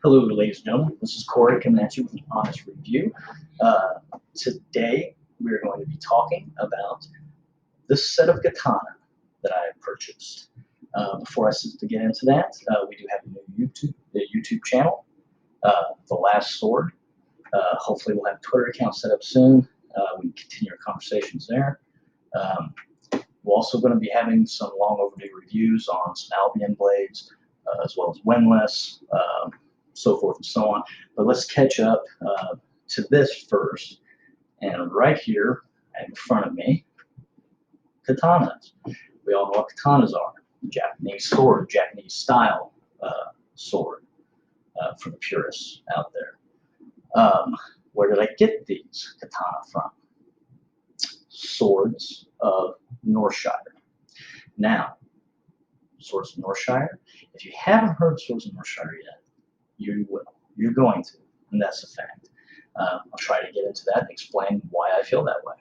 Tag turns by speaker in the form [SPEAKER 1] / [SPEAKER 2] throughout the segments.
[SPEAKER 1] Hello, ladies and gentlemen. This is Corey coming at you with an honest review. Today, we're going to be talking about this set of katana that I purchased. Before I get into that, we do have a new YouTube channel, The Last Sword. Hopefully, we'll have a Twitter account set up soon. We can continue our conversations there. We're also going to be having some long overdue reviews on some Albion blades, as well as winless, so forth and so on. But let's catch up to this first. And right here in front of me, katanas. We all know what katanas are. Japanese sword, Japanese style sword for the purists out there. Where did I get these katana from? Swords of Northshire. Now, Swords of Northshire, if you haven't heard of Swords of Northshire yet, you will. You're going to, and that's a fact. I'll try to get into that and explain why I feel that way.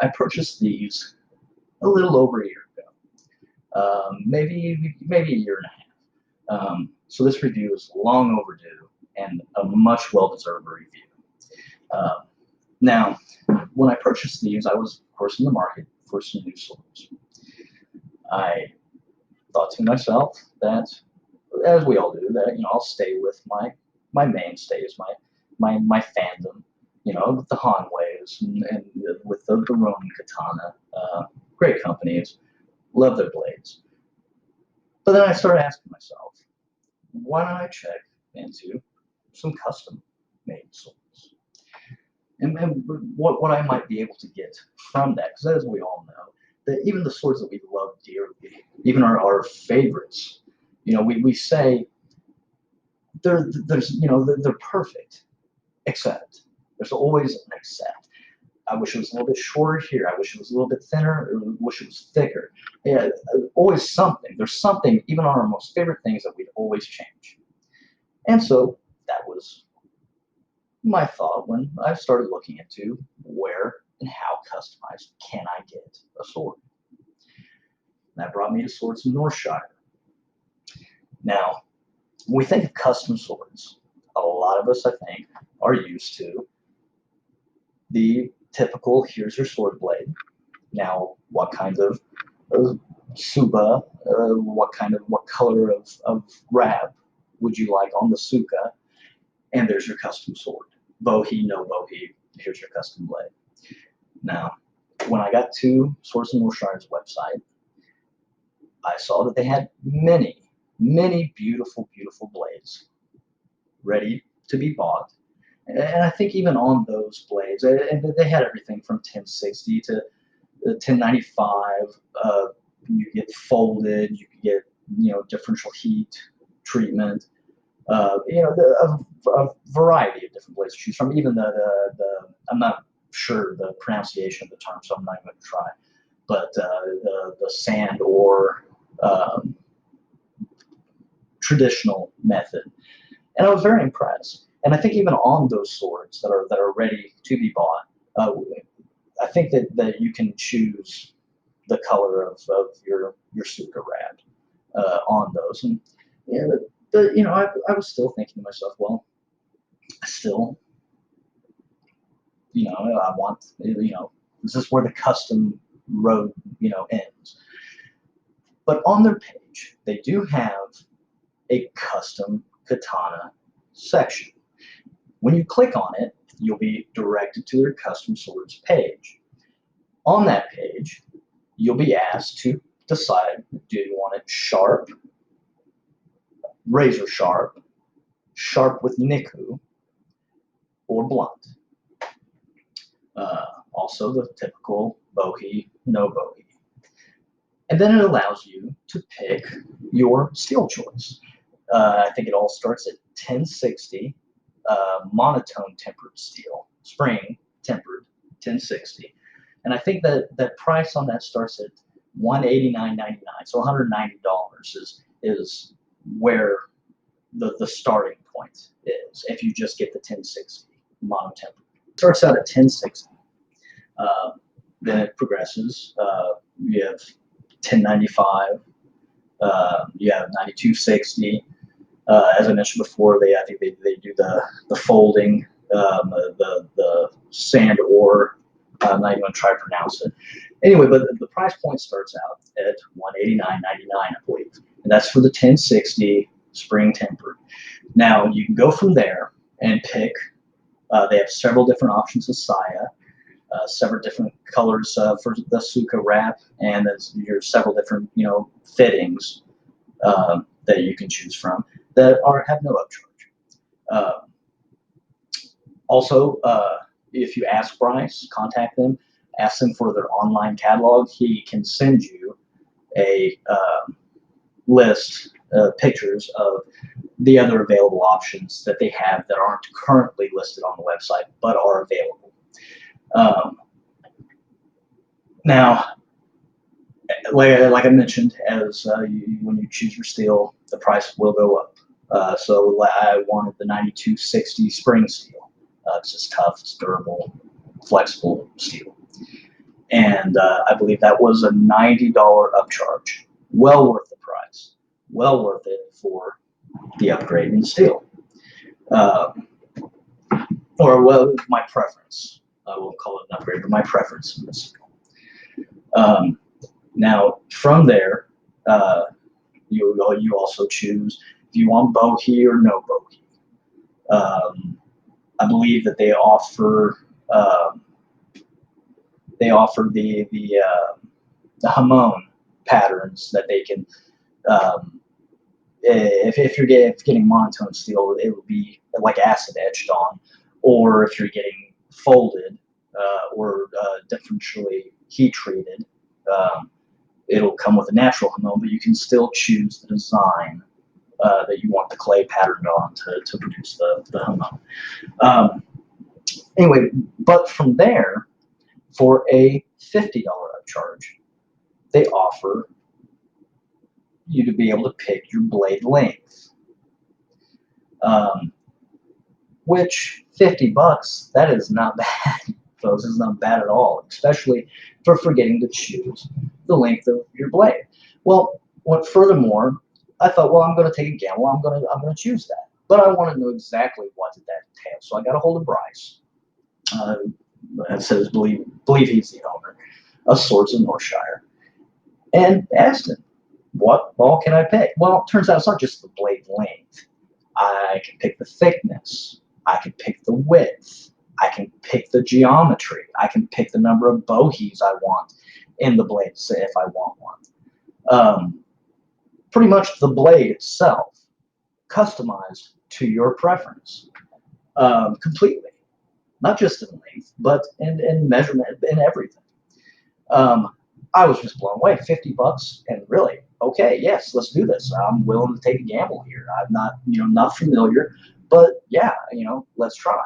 [SPEAKER 1] I purchased these a little over a year ago, maybe a year and a half. So this review is long overdue and a much well-deserved review. Now, when I purchased these, I was, of course, in the market for some new swords. I thought to myself that, as we all do, that I'll stay with my mainstays, my fandom, with the Hanways and with the Ronin katana, great companies, love their blades. But then I started asking myself, why don't I check into some custom-made swords? And what I might be able to get from that, because as we all know, that even the swords that we love dearly, even our favorites, we say they're perfect, except there's always an except. I wish it was a little bit shorter here. I wish it was a little bit thinner. Or I wish it was thicker. Yeah, always something. There's something, even on our most favorite things, that we'd always change. And so that was my thought when I started looking into where and how customized can I get a sword. That brought me to Swords of Northshire. Now, when we think of custom swords, a lot of us, I think, are used to the typical, here's your sword blade. Now, what kind of suba, what color of rab would you like on the suka? And there's your custom sword. Bohi, no bohi, here's your custom blade. Now, when I got to Swords of Northshire's website, I saw that they had many beautiful, beautiful blades ready to be bought. And I think even on those blades, and they had everything from 1060 to 1095. You get folded, you can get differential heat treatment. A variety of different blades to choose from. Even I'm not sure the pronunciation of the term, so I'm not going to try. But the sand or traditional method, and I was very impressed. And I think even on those swords that are ready to be bought, I think that you can choose the color of your suka rad on those. And I was still thinking to myself, well, still, I want, this is where the custom road, ends. But on their page, they do have a custom katana section. When you click on it, you'll be directed to their custom swords page. On that page, you'll be asked to decide, do you want it sharp, razor sharp, sharp with niku, or blunt. Also the typical bohi, no bohi. And then it allows you to pick your steel choice. I think it all starts at 1060, monotone tempered steel, spring tempered 1060. And I think that price on that starts at $189.99, so $190 is where the starting point is if you just get the 1060 monotempered. It starts out at 1060. Then it progresses. You have 1095. You have 9260. As I mentioned before, I think they do the folding, the sand ore. I'm not even going to try to pronounce it. Anyway, but the price point starts out at $189.99, I believe, and that's for the 1060 spring tempered. Now you can go from there and pick. They have several different options of saya, several different colors for the suka wrap, and there's several different fittings that you can choose from that have no upcharge. Also, if you ask Bryce, contact them, ask them for their online catalog. He can send you a list of pictures of the other available options that they have that aren't currently listed on the website but are available. Now, like I mentioned, as when you choose your steel, the price will go up. So I wanted the 9260 spring steel. It's tough, it's durable, flexible steel. And I believe that was a $90 upcharge. Well worth the price. Well worth it for the upgrade in steel. Or, well, my preference. I won't call it an upgrade, but my preference in this steel. Now, from there, you also choose if you want bohea or no bohea. I believe that they offer the hamon patterns that they can. If you're getting monotone steel, it would be like acid etched on, or if you're getting folded or differentially heat treated, it'll come with a natural hamon, but you can still choose the design that you want the clay patterned on to produce the hamon. Anyway, but from there, for a $50 upcharge, they offer you to be able to pick your blade length. Which $50, that is not bad, folks. It's not bad at all, especially for forgetting to choose the length of your blade. Well, furthermore, I thought, well, I'm going to take a gamble. I'm going to choose that, but I want to know exactly what did that entail. So I got a hold of Bryce. That says believe he's the owner of Swords of Northshire, and asked him, what ball can I pick? Well, it turns out it's not just the blade length. I can pick the thickness. I can pick the width. I can pick the geometry. I can pick the number of bohees I want in the blade, say if I want one. Pretty much the blade itself, customized to your preference, completely. Not just in length, but in measurement and everything. I was just blown away. $50, and really, okay, yes, let's do this. I'm willing to take a gamble here. I'm not familiar, but yeah, let's try.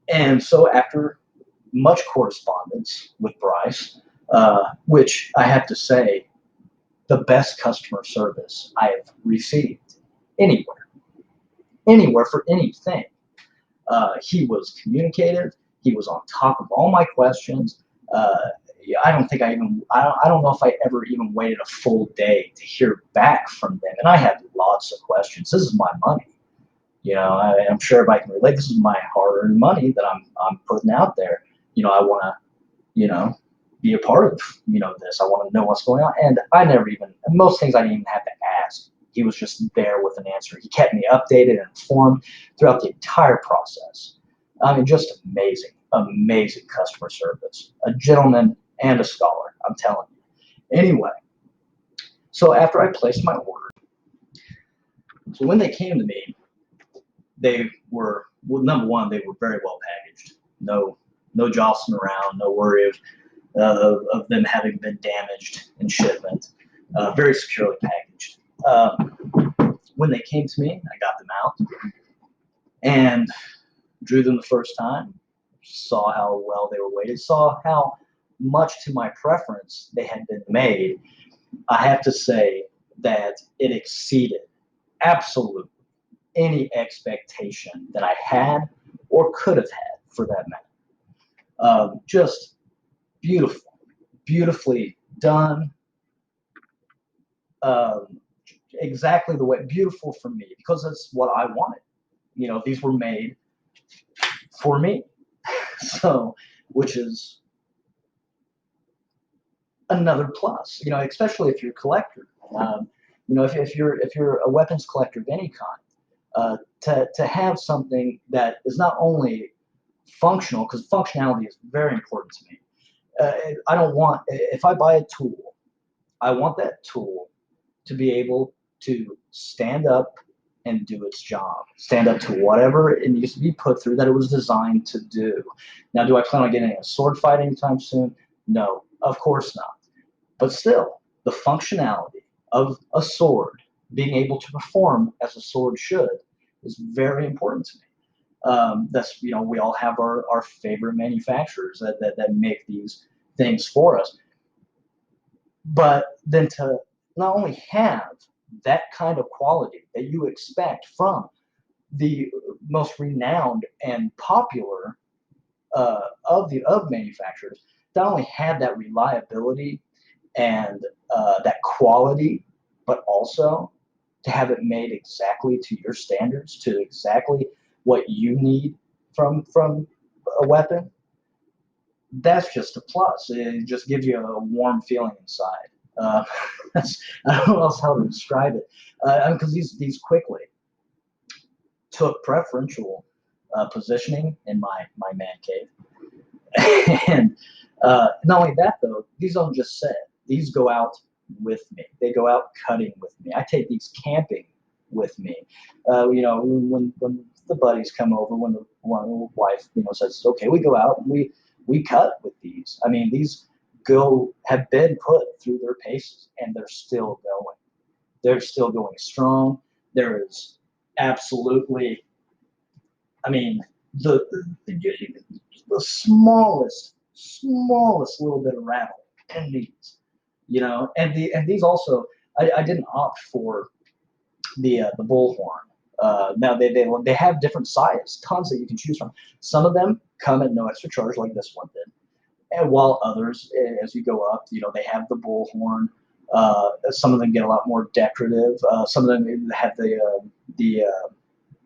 [SPEAKER 1] And so after much correspondence with Bryce, which I have to say, the best customer service I have received anywhere for anything. He was communicative. He was on top of all my questions. I don't know if I ever even waited a full day to hear back from them. And I had lots of questions. This is my money. I'm sure everybody can relate. This is my hard-earned money that I'm putting out there. I want to, be a part of, this. I want to know what's going on. And most things I didn't even have to ask. He was just there with an answer. He kept me updated and informed throughout the entire process. I mean, just amazing, amazing customer service. A gentleman and a scholar, I'm telling you. Anyway, so after I placed my order, so when they came to me, they were, well, number one, they were very well packaged. No jostling around, no worry of them having been damaged in shipment. Very securely packaged. When they came to me, I got them out and drew them the first time, saw how well they were weighted, saw how much to my preference they had been made. I have to say that it exceeded absolutely any expectation that I had or could have had, for that matter. Just beautiful, beautifully done. exactly the way, beautiful for me, because that's what I wanted. You know, these were made for me. So, which is another plus, you know, especially if you're a collector. You know, if you're a weapons collector of any kind, to have something that is not only functional, because functionality is very important to me. I don't want, if I buy a tool, I want that tool to be able to stand up and do its job, stand up to whatever it needs to be put through that it was designed to do. Now, do I plan on getting a sword fight anytime soon? No, of course not. But still, the functionality of a sword being able to perform as a sword should is very important to me. That's, you know, we all have our favorite manufacturers that make these things for us. But then to not only have that kind of quality that you expect from the most renowned and popular of manufacturers, not only have that reliability and that quality, but also to have it made exactly to your standards, to exactly what you need from a weapon. That's just a plus. It just gives you a warm feeling inside. Uh, I don't know else how to describe it, because these quickly took preferential positioning in my man cave. And not only that, though, these don't just sit. These go out with me. They go out cutting with me. I take these camping with me. You know, when the buddies come over, when the wife, you know, says, okay, we go out and we cut with these. I mean, these have been put through their paces, and they're still going. They're still going strong. There is absolutely, I mean, the the smallest little bit of rattle in these, you know, and these also, I didn't opt for the bullhorn. Now they have different sizes, tons that you can choose from. Some of them come at no extra charge, like this one did, and while others, as you go up, you know, they have the bullhorn. Some of them get a lot more decorative. Some of them have the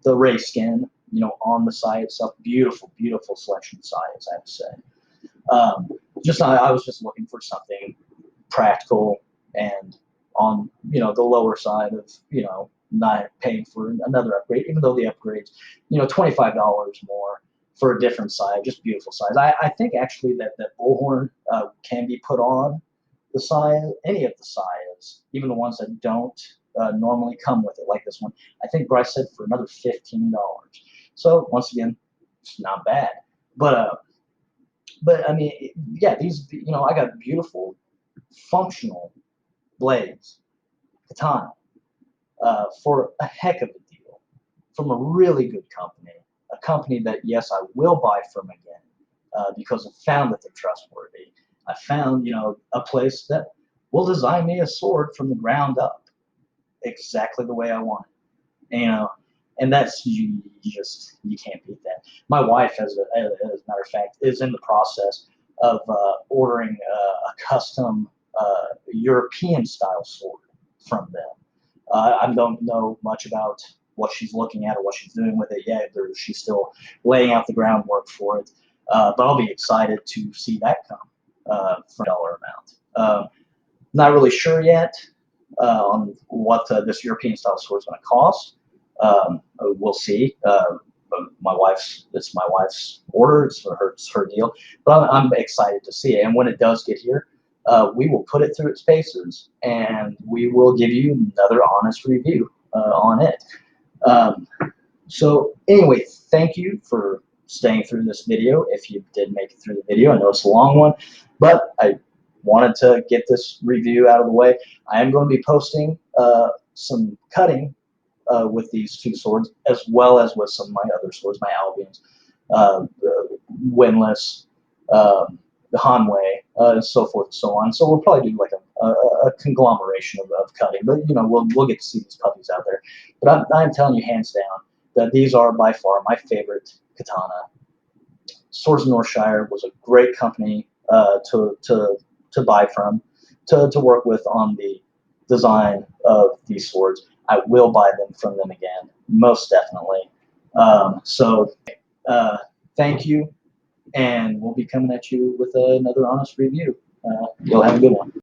[SPEAKER 1] the ray skin, you know, on the side itself. Beautiful, beautiful selection of sides, I have to say. Just I was just looking for something practical and on, you know, the lower side of, you know, not paying for another upgrade, even though the upgrades, you know, $25 more for a different side, just beautiful size. I think actually that bullhorn can be put on the side, any of the sides, even the ones that don't normally come with it, like this one. I think Bryce said for another $15. So once again, it's not bad. But I mean, yeah, these, you know, I got beautiful, functional blades, katana, for a heck of a deal, from a really good company, a company that, yes, I will buy from again, because I found that they're trustworthy. I found, you know, a place that will design me a sword from the ground up, exactly the way I want it. You know, and that's, you can't beat that. My wife, as a matter of fact, is in the process of ordering a custom European style sword from them. I don't know much about what she's looking at or what she's doing with it yet. She's still laying out the groundwork for it. But I'll be excited to see that come for a dollar amount. Not really sure yet on what this European style sword is going to cost. We'll see. It's my wife's order. It's her deal. But I'm excited to see it. And when it does get here, we will put it through its paces, and we will give you another honest review on it. Um, so anyway, thank you for staying through this video. If you did make it through the video, I know it's a long one, but I wanted to get this review out of the way. I am going to be posting some cutting with these two swords, as well as with some of my other swords, my Albions, Winless, the Hanwei, and so forth and so on. So we'll probably do like a conglomeration of cutting, but you know, we'll get to see these puppies out there. But I'm telling you hands down that these are by far my favorite katana. Swords of Northshire was a great company to buy from, to work with on design of these swords, I will buy them from them again, most definitely. So thank you, and we'll be coming at you with another honest review. You'll have a good one.